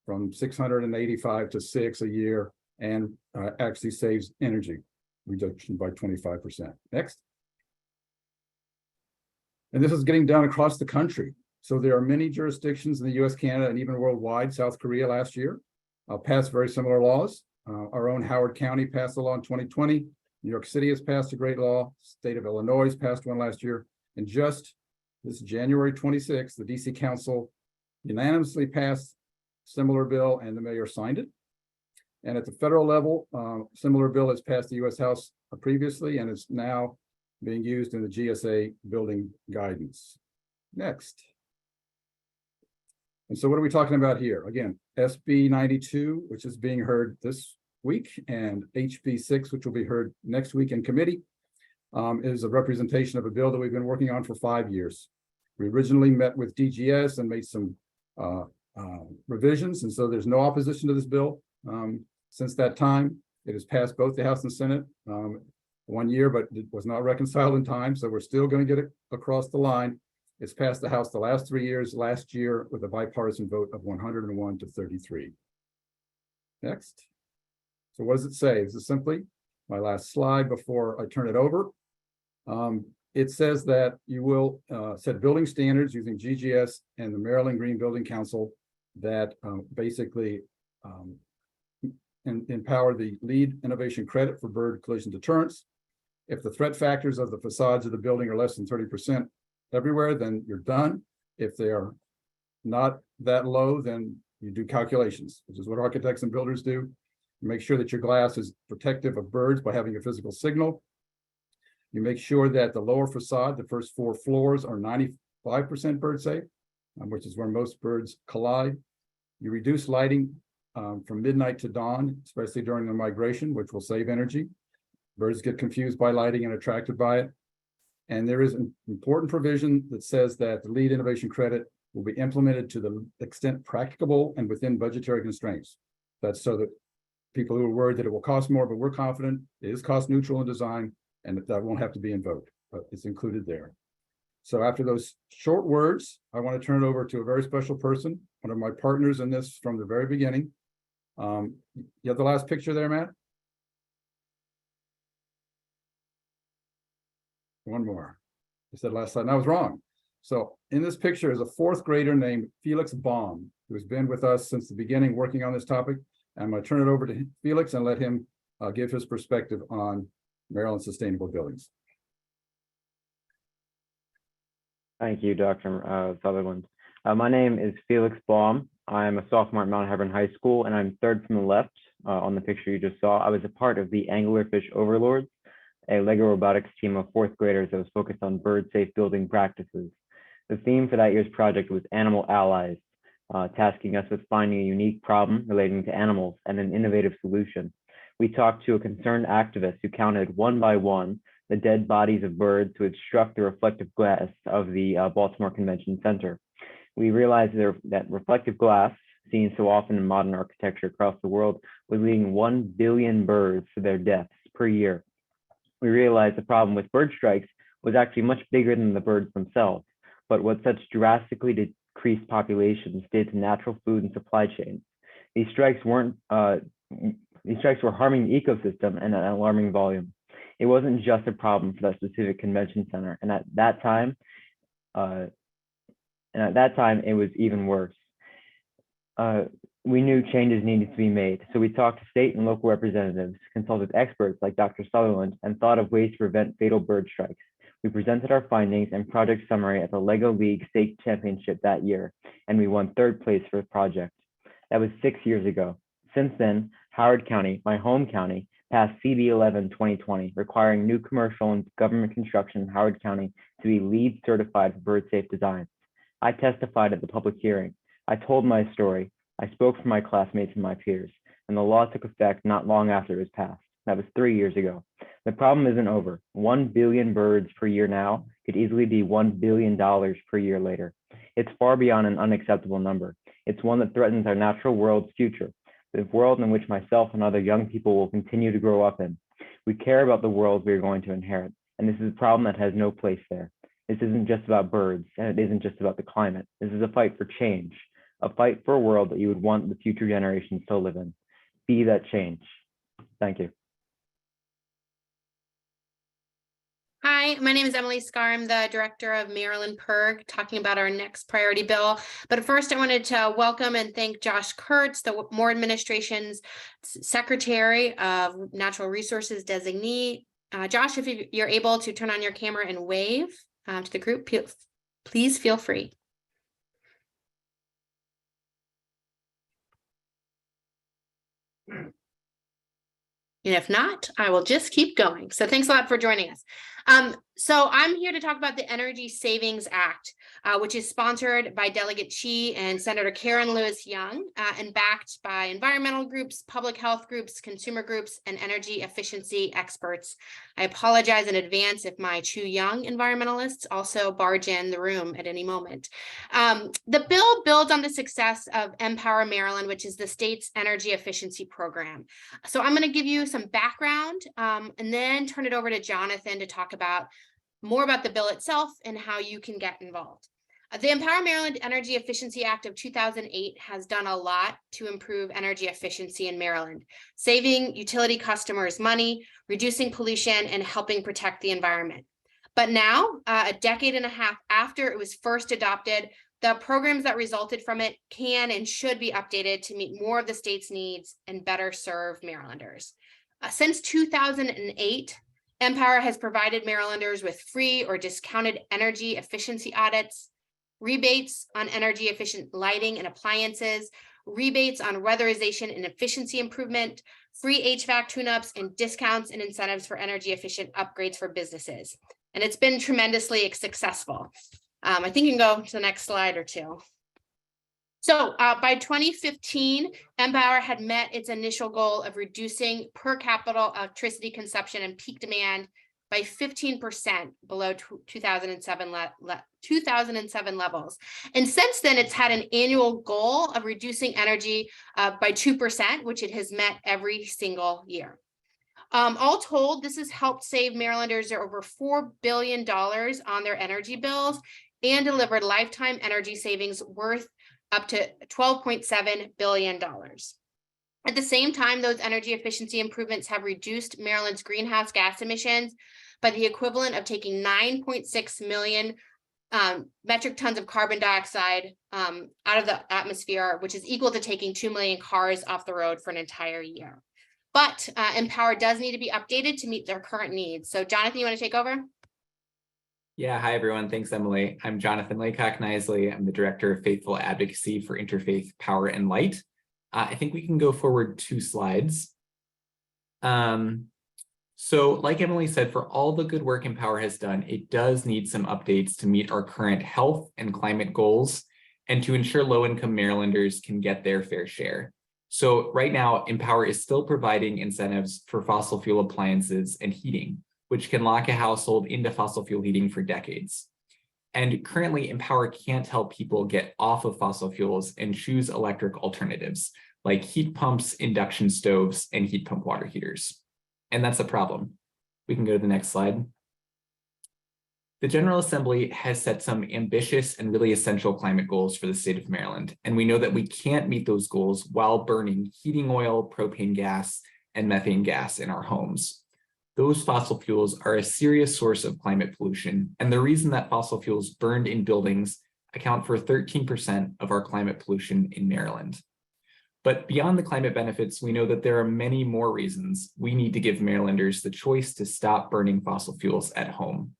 from 685 to 6 a year, and actually saves energy reduction by 25%. Next. And this is getting done across the country. So there are many jurisdictions in the US, Canada, and even worldwide. South Korea last year passed very similar laws. Our own Howard County passed a law in 2020. New York City has passed a great law. State of Illinois passed one last year. And just this January 26th, the DC Council unanimously passed similar bill and the mayor signed it. And at the federal level, similar bill has passed the US House previously and is now being used in the GSA building guidance. Next. And so what are we talking about here? Again, SB 92, which is being heard this week, and HB 6, which will be heard next week in committee, is a representation of a bill that we've been working on for 5 years. We originally met with DGS and made some revisions, and so there's no opposition to this bill. Since that time, it has passed both the House and Senate 1 year, but it was not reconciled in time, so we're still going to get it across the line. It's passed the House the last 3 years, last year with a bipartisan vote of 101 to 33. Next. So what does it say? This is simply my last slide before I turn it over. It says that you will set building standards using GGS and the Maryland Green Building Council that basically empower the LEED innovation credit for bird collision deterrence. If the threat factors of the facades of the building are less than 30% everywhere, then you're done. If they are not that low, then you do calculations, which is what architects and builders do. You make sure that your glass is protective of birds by having a physical signal. You make sure that the lower facade, the first 4 floors, are 95% bird safe, which is where most birds collide. You reduce lighting from midnight to dawn, especially during the migration, which will save energy. Birds get confused by lighting and attracted by it. And there is an important provision that says that the LEED innovation credit will be implemented to the extent practicable and within budgetary constraints. That's so that people who are worried that it will cost more, but we're confident it is cost neutral in design and that won't have to be invoked, but it's included there. So after those short words, I want to turn it over to a very special person, one of my partners in this from the very beginning. You have the last picture there, Matt? One more. I said last slide, and I was wrong. So in this picture is a 4th grader named Felix Baum, who has been with us since the beginning working on this topic. I'm going to turn it over to Felix and let him give his perspective on Maryland sustainable buildings. Thank you, Dr. Sutherland. My name is Felix Baum. I'm a sophomore at Mount Hebron High School, and I'm 3rd from the left on the picture you just saw. I was a part of the Anglerfish Overlords, a LEGO robotics team of 4th graders that was focused on bird-safe building practices. The theme for that year's project was Animal Allies, tasking us with finding a unique problem relating to animals and an innovative solution. We talked to a concerned activist who counted one by one the dead bodies of birds who had struck the reflective glass of the Baltimore Convention Center. We realized that reflective glass, seen so often in modern architecture across the world, was leading 1 billion birds to their deaths per year. We realized the problem with bird strikes was actually much bigger than the birds themselves, but what such drastically decreased populations did to natural food and supply chains. These strikes were harming the ecosystem in an alarming volume. It wasn't just a problem for that specific convention center, and at that time, it was even worse. We knew changes needed to be made, so we talked to state and local representatives, consulted experts like Dr. Sutherland, and thought of ways to prevent fatal bird strikes. We presented our findings and project summary at the LEGO League State Championship that year, and we won 3rd place for the project. That was 6 years ago. Since then, Howard County, my home county, passed CB 11 2020, requiring new commercial and government construction in Howard County to be LEED certified for bird safe designs. I testified at the public hearing. I told my story. I spoke for my classmates and my peers, and the law took effect not long after it was passed. That was 3 years ago. The problem isn't over. 1 billion birds per year now could easily be $1 billion per year later. It's far beyond an unacceptable number. It's one that threatens our natural world's future, the world in which myself and other young people will continue to grow up in. We care about the world we are going to inherit, and this is a problem that has no place there. This isn't just about birds, and it isn't just about the climate. This is a fight for change, a fight for a world that you would want the future generations to live in. Be that change. Thank you. Hi, my name is Emily Scar. I'm the director of Maryland PIRG, talking about our next priority bill. But first, I wanted to welcome and thank Josh Kurtz, the Moore Administration's Secretary of Natural Resources Designee. Josh, if you're able to turn on your camera and wave to the group, please feel free. And if not, I will just keep going. So thanks a lot for joining us. So I'm here to talk about the Energy Savings Act, which is sponsored by Delegate Chi and Senator Karen Lewis Young, and backed by environmental groups, public health groups, consumer groups, and energy efficiency experts. I apologize in advance if my too young environmentalists also barge in the room at any moment. The bill builds on the success of Empower Maryland, which is the state's energy efficiency program. So I'm going to give you some background and then turn it over to Jonathan to talk about more about the bill itself and how you can get involved. The Empower Maryland Energy Efficiency Act of 2008 has done a lot to improve energy efficiency in Maryland, saving utility customers money, reducing pollution, and helping protect the environment. But now, a decade and a half after it was first adopted, the programs that resulted from it can and should be updated to meet more of the state's needs and better serve Marylanders. Since 2008, Empower has provided Marylanders with free or discounted energy efficiency audits, rebates on energy efficient lighting and appliances, rebates on weatherization and efficiency improvement, free HVAC tune-ups, and discounts and incentives for energy efficient upgrades for businesses. And it's been tremendously successful. I think you can go to the next slide or two. So by 2015, Empower had met its initial goal of reducing per capita electricity consumption and peak demand by 15% below 2007 levels. And since then, it's had an annual goal of reducing energy by 2%, which it has met every single year. All told, this has helped save Marylanders over $4 billion on their energy bills and delivered lifetime energy savings worth up to $12.7 billion. At the same time, those energy efficiency improvements have reduced Maryland's greenhouse gas emissions by the equivalent of taking 9.6 million metric tons of carbon dioxide out of the atmosphere, which is equal to taking 2 million cars off the road for an entire year. But Empower does need to be updated to meet their current needs. So Jonathan, you want to take over? Yeah, hi everyone. Thanks, Emily. I'm Jonathan Laycock-Knisely. I'm the Director of Faithful Advocacy for Interfaith Power and Light. I think we can go forward 2 slides. So like Emily said, for all the good work Empower has done, it does need some updates to meet our current health and climate goals and to ensure low-income Marylanders can get their fair share. So right now, Empower is still providing incentives for fossil fuel appliances and heating, which can lock a household into fossil fuel heating for decades. And currently, Empower can't help people get off of fossil fuels and choose electric alternatives like heat pumps, induction stoves, and heat pump water heaters. And that's a problem. We can go to the next slide. The General Assembly has set some ambitious and really essential climate goals for the state of Maryland. And we know that we can't meet those goals while burning heating oil, propane gas, and methane gas in our homes. Those fossil fuels are a serious source of climate pollution. And the reason that fossil fuels burned in buildings account for 13% of our climate pollution in Maryland. But beyond the climate benefits, we know that there are many more reasons we need to give Marylanders the choice to stop burning fossil fuels at home.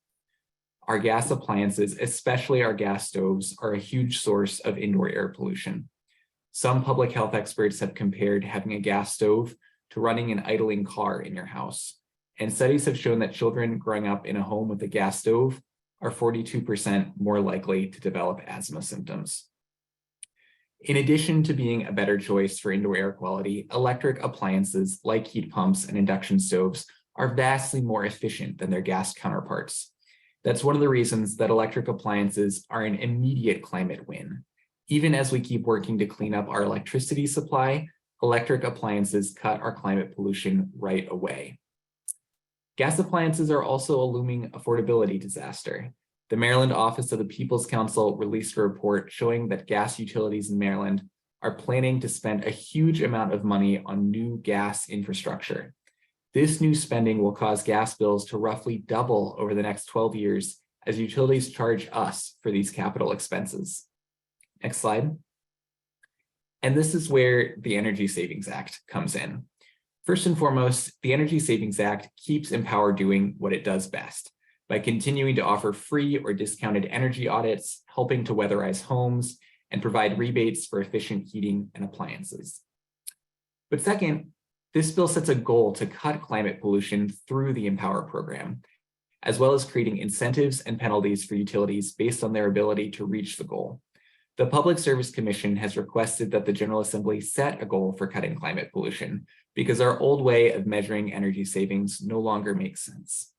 Our gas appliances, especially our gas stoves, are a huge source of indoor air pollution. Some public health experts have compared having a gas stove to running an idling car in your house. And studies have shown that children growing up in a home with a gas stove are 42% more likely to develop asthma symptoms. In addition to being a better choice for indoor air quality, electric appliances like heat pumps and induction stoves are vastly more efficient than their gas counterparts. That's one of the reasons that electric appliances are an immediate climate win. Even as we keep working to clean up our electricity supply, electric appliances cut our climate pollution right away. Gas appliances are also a looming affordability disaster. The Maryland Office of the People's Counsel released a report showing that gas utilities in Maryland are planning to spend a huge amount of money on new gas infrastructure. This new spending will cause gas bills to roughly double over the next 12 years as utilities charge us for these capital expenses. Next slide. And this is where the Energy Savings Act comes in. First and foremost, the Energy Savings Act keeps Empower doing what it does best by continuing to offer free or discounted energy audits, helping to weatherize homes, and provide rebates for efficient heating and appliances. But second, this bill sets a goal to cut climate pollution through the Empower program, as well as creating incentives and penalties for utilities based on their ability to reach the goal. The Public Service Commission has requested that the General Assembly set a goal for cutting climate pollution because our old way of measuring energy savings no longer makes sense.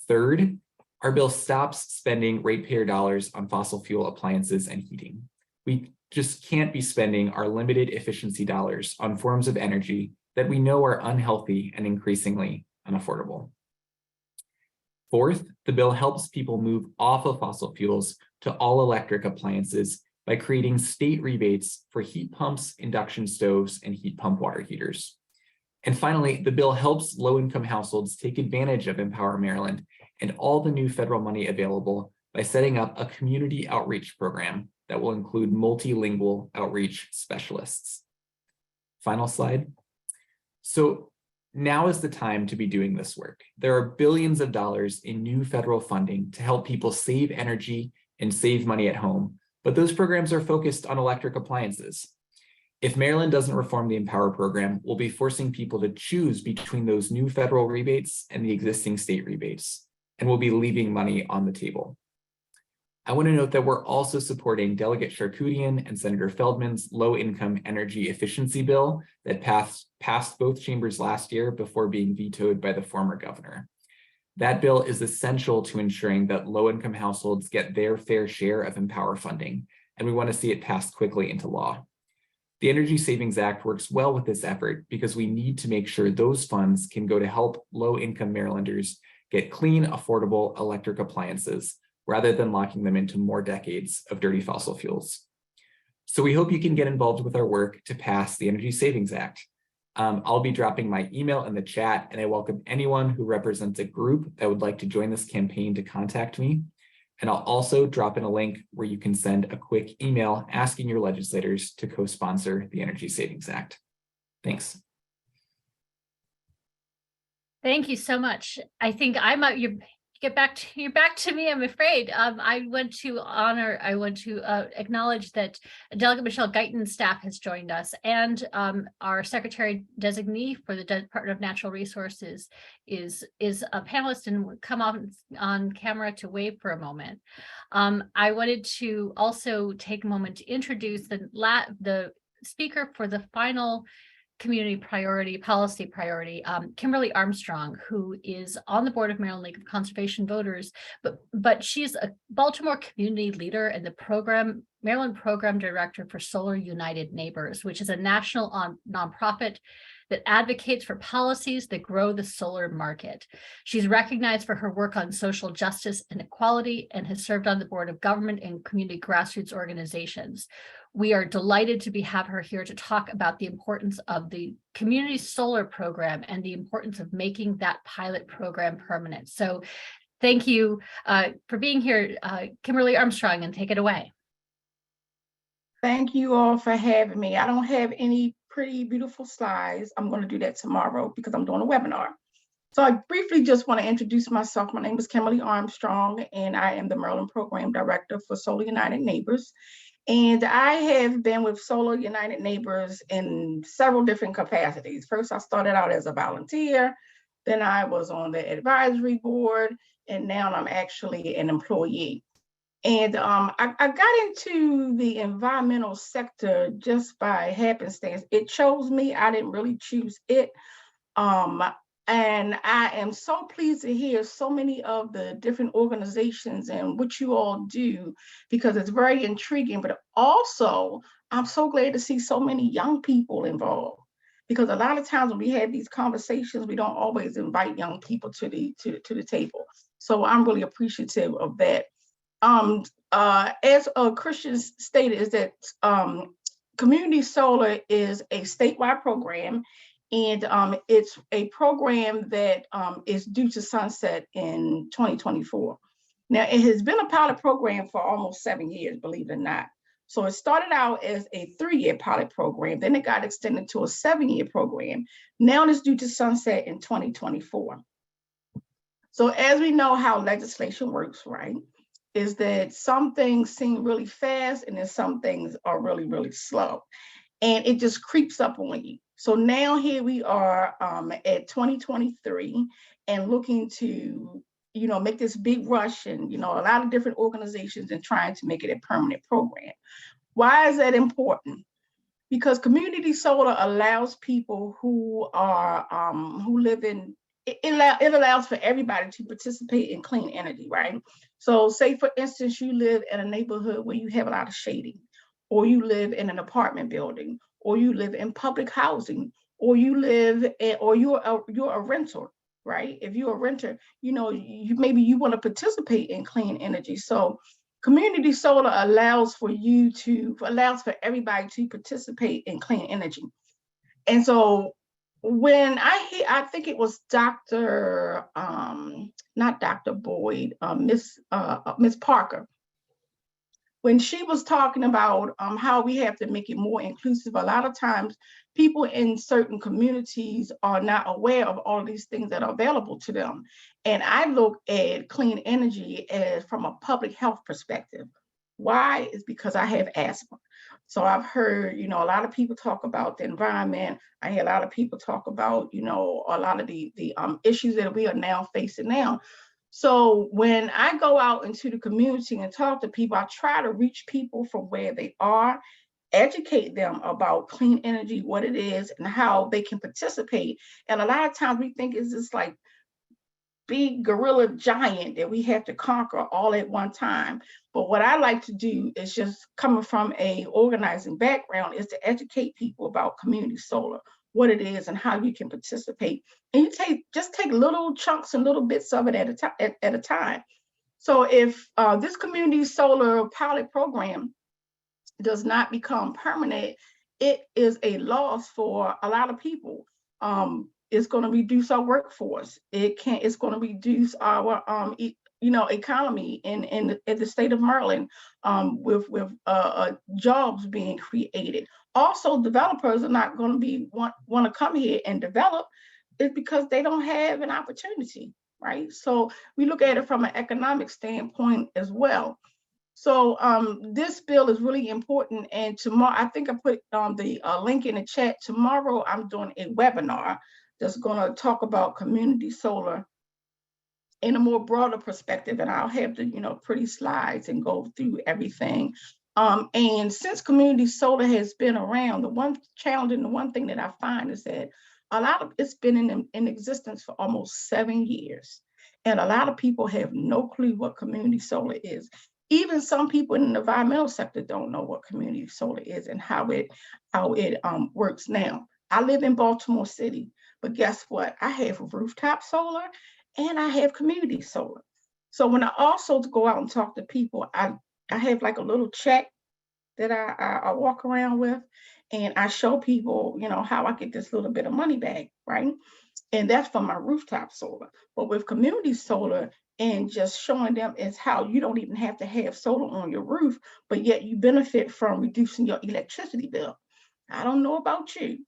Third, our bill stops spending ratepayer dollars on fossil fuel appliances and heating. We just can't be spending our limited efficiency dollars on forms of energy that we know are unhealthy and increasingly unaffordable. Fourth, the bill helps people move off of fossil fuels to all electric appliances by creating state rebates for heat pumps, induction stoves, and heat pump water heaters. And finally, the bill helps low-income households take advantage of Empower Maryland and all the new federal money available by setting up a community outreach program that will include multilingual outreach specialists. Final slide. So now is the time to be doing this work. There are billions of dollars in new federal funding to help people save energy and save money at home, but those programs are focused on electric appliances. If Maryland doesn't reform the Empower program, we'll be forcing people to choose between those new federal rebates and the existing state rebates, and we'll be leaving money on the table. I want to note that we're also supporting Delegate Charkoudian and Senator Feldman's low-income energy efficiency bill that passed both chambers last year before being vetoed by the former governor. That bill is essential to ensuring that low-income households get their fair share of Empower funding, and we want to see it passed quickly into law. The Energy Savings Act works well with this effort because we need to make sure those funds can go to help low-income Marylanders get clean, affordable electric appliances, rather than locking them into more decades of dirty fossil fuels. So we hope you can get involved with our work to pass the Energy Savings Act. I'll be dropping my email in the chat, and I welcome anyone who represents a group that would like to join this campaign to contact me. And I'll also drop in a link where you can send a quick email asking your legislators to co-sponsor the Energy Savings Act. Thanks. Thank you so much. I think you're back to me, I'm afraid. I want to acknowledge that Delegate Michelle Guyton's staff has joined us, and our secretary designee for the Department of Natural Resources is a panelist and would come on camera to wave for a moment. I wanted to also take a moment to introduce the speaker for the final community policy priority, Kimberly Armstrong, who is on the board of Maryland League of Conservation Voters, but she's a Baltimore community leader and the Maryland Program Director for Solar United Neighbors, which is a national nonprofit that advocates for policies that grow the solar market. She's recognized for her work on social justice and equality and has served on the board of government and community grassroots organizations. We are delighted to have her here to talk about the importance of the community solar program and the importance of making that pilot program permanent. So thank you for being here, Kimberly Armstrong, and take it away. Thank you all for having me. I don't have any pretty beautiful slides. I'm going to do that tomorrow because I'm doing a webinar. So I briefly just want to introduce myself. My name is Kimberly Armstrong, and I am the Maryland Program Director for Solar United Neighbors. And I have been with Solar United Neighbors in several different capacities. First, I started out as a volunteer, then I was on the advisory board, and now I'm actually an employee. And I got into the environmental sector just by happenstance. It chose me, I didn't really choose it. And I am so pleased to hear so many of the different organizations and what you all do, because it's very intriguing, but also I'm so glad to see so many young people involved, because a lot of times when we have these conversations, we don't always invite young people to the table. So I'm really appreciative of that. As Christian stated, is that Community Solar is a statewide program, and it's a program that is due to sunset in 2024. Now, it has been a pilot program for almost 7 years, believe it or not. So it started out as a 3-year pilot program, then it got extended to a 7-year program. Now it's due to sunset in 2024. So as we know how legislation works, right, is that some things seem really fast and then some things are really, really slow. And it just creeps up on you. So now here we are at 2023 and looking to, make this big rush and, a lot of different organizations and trying to make it a permanent program. Why is that important? Because community solar allows people who are, who live in, it allows for everybody to participate in clean energy, right? So say, for instance, you live in a neighborhood where you have a lot of shading, or you live in an apartment building, or you live in public housing, or you live in, or you're a renter, right? If you're a renter, maybe you want to participate in clean energy. So community solar allows for everybody to participate in clean energy. And so when I think it was Dr. Not Dr. Boyd, Miss Parker, when she was talking about how we have to make it more inclusive, a lot of times people in certain communities are not aware of all these things that are available to them. And I look at clean energy as from a public health perspective. Why? Is because I have asthma. So I've heard, you know, a lot of people talk about the environment. I hear a lot of people talk about, you know, a lot of the issues that we are now facing now. So when I go out into the community and talk to people, I try to reach people from where they are, educate them about clean energy, what it is, and how they can participate. And a lot of times we think it's just like big gorilla giant that we have to conquer all at one time. But what I like to do is, just coming from a organizing background, is to educate people about community solar, what it is and how you can participate. And you just take little chunks and little bits of it at a time. So if this community solar pilot program does not become permanent, it is a loss for a lot of people. It's going to reduce our workforce. It's going to reduce our economy in the state of Maryland, with jobs being created. Also, developers are not going to want to come here and develop. It's because they don't have an opportunity, right? So we look at it from an economic standpoint as well. So this bill is really important. And tomorrow, I think I put the link in the chat. Tomorrow, I'm doing a webinar that's going to talk about community solar in a more broader perspective. And I'll have the pretty slides and go through everything. And since community solar has been around, the one challenge and the one thing that I find is that it's been in existence for almost 7 years. And a lot of people have no clue what community solar is. Even some people in the environmental sector don't know what community solar is and how it works now. I live in Baltimore City, but guess what? I have rooftop solar and I have community solar. So when I also go out and talk to people, I have like a little check that I walk around with, and I show people, how I get this little bit of money back, right? And that's for my rooftop solar. But with community solar, and just showing them is how you don't even have to have solar on your roof, but yet you benefit from reducing your electricity bill. I don't know about you,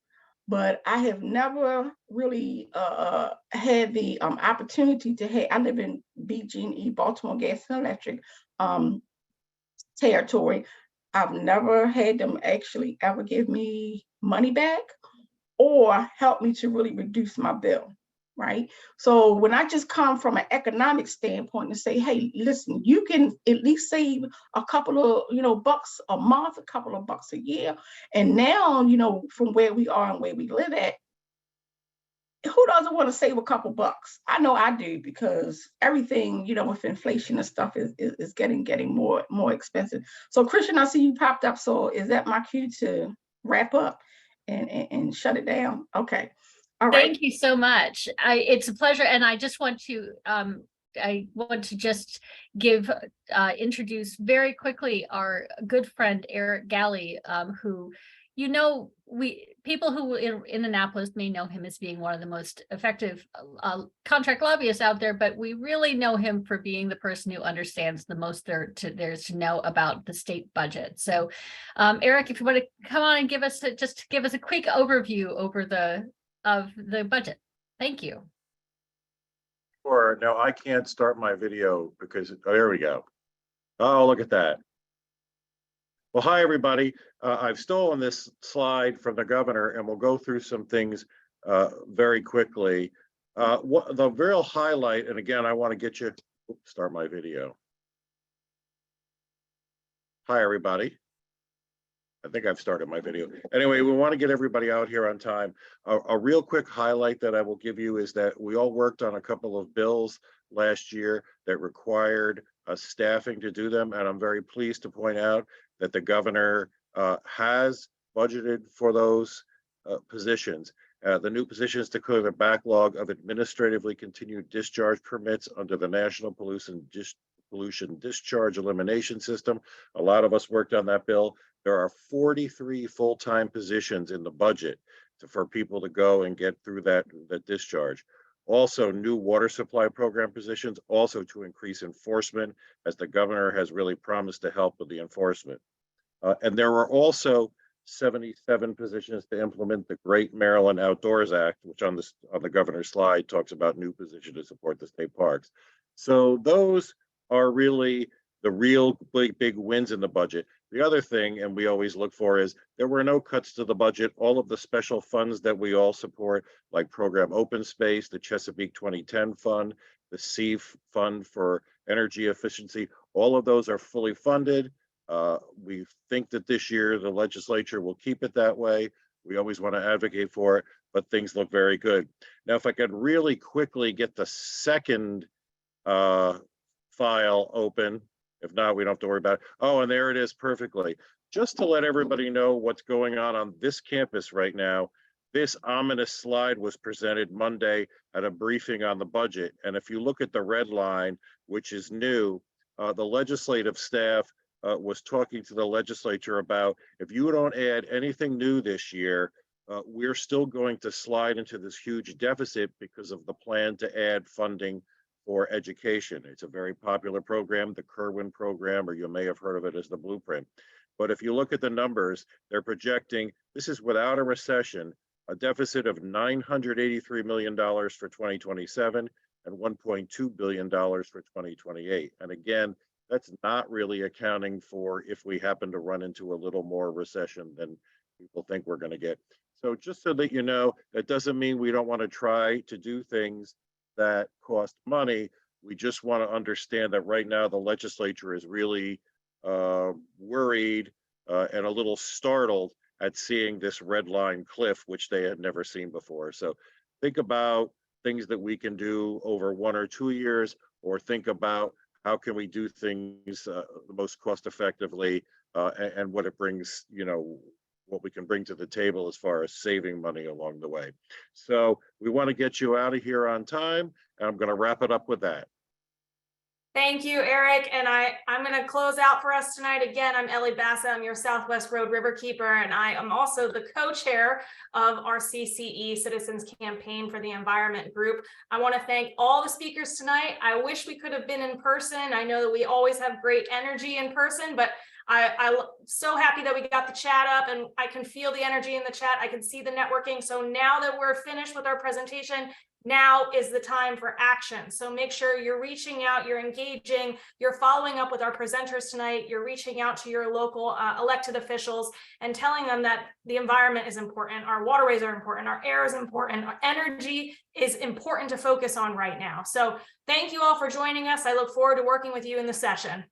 but I have never really had the opportunity to have. I live in BG&E, Baltimore Gas and Electric territory. I've never had them actually ever give me money back or help me to really reduce my bill, right? So when I just come from an economic standpoint and say, hey, listen, you can at least save a couple of bucks a month, a couple of bucks a year. And now, from where we are and where we live at, who doesn't want to save a couple bucks? I know I do, because everything, with inflation and stuff is getting more expensive. So Christian, I see you popped up. So is that my cue to wrap up and shut it down? Okay. All right. Thank you so much. It's a pleasure. And I just want to just introduce very quickly our good friend, Eric Galley, who, people who in Annapolis may know him as being one of the most effective contract lobbyists out there, but we really know him for being the person who understands the most there is to know about the state budget. So Eric, if you want to come on and give us a quick overview of the budget. Thank you. Sure. No, I can't start my video because, there we go. Oh, look at that. Well, hi, everybody. I've stolen this slide from the governor, and we'll go through some things very quickly. The real highlight, and again, I want to get you, start my video. Hi, everybody. I think I've started my video. Anyway, we want to get everybody out here on time. A real quick highlight that I will give you is that we all worked on a couple of bills last year that required staffing to do them. And I'm very pleased to point out that the governor has budgeted for those positions. The new positions to clear the backlog of administratively continued discharge permits under the National Pollution Discharge Elimination System. A lot of us worked on that bill. There are 43 full-time positions in the budget for people to go and get through that discharge. Also, new water supply program positions, also to increase enforcement, as the governor has really promised to help with the enforcement. And there were also 77 positions to implement the Great Maryland Outdoors Act, which on the governor's slide talks about new positions to support the state parks. So those are really the real big wins in the budget. The other thing, and we always look for, is there were no cuts to the budget. All of the special funds that we all support, like Program Open Space, the Chesapeake 2010 Fund, the CEF Fund for Energy Efficiency, all of those are fully funded. We think that this year the legislature will keep it that way. We always want to advocate for it, but things look very good. Now, if I could really quickly get the second file open. If not, we don't have to worry about it. Oh, and there it is perfectly. Just to let everybody know what's going on this campus right now, this ominous slide was presented Monday at a briefing on the budget. And if you look at the red line, which is new, the legislative staff was talking to the legislature about, if you don't add anything new this year, we're still going to slide into this huge deficit because of the plan to add funding for education. It's a very popular program, the Kerwin program, or you may have heard of it as the Blueprint. But if you look at the numbers, they're projecting, this is without a recession, a deficit of $983 million for 2027 and $1.2 billion for 2028. And again, that's not really accounting for if we happen to run into a little more recession than people think we're going to get. So just so that you know, that doesn't mean we don't want to try to do things that cost money. We just want to understand that right now the legislature is really worried and a little startled at seeing this red line cliff, which they had never seen before. So think about things that we can do over 1 or 2 years, or think about how can we do things the most cost effectively and what it brings, you know, what we can bring to the table as far as saving money along the way. So we want to get you out of here on time, and I'm going to wrap it up with that. Thank you, Eric. And I'm going to close out for us tonight. Again, I'm Ellie Bassett. I'm your Southwest Road Riverkeeper, and I am also the co-chair of our CCE Citizens Campaign for the Environment group. I want to thank all the speakers tonight. I wish we could have been in person. I know that we always have great energy in person, but I'm so happy that we got the chat up, and I can feel the energy in the chat. I can see the networking. So now that we're finished with our presentation, now is the time for action. So make sure you're reaching out, you're engaging, you're following up with our presenters tonight, you're reaching out to your local elected officials and telling them that the environment is important, our waterways are important, our air is important, our energy is important to focus on right now. So thank you all for joining us. I look forward to working with you in the session.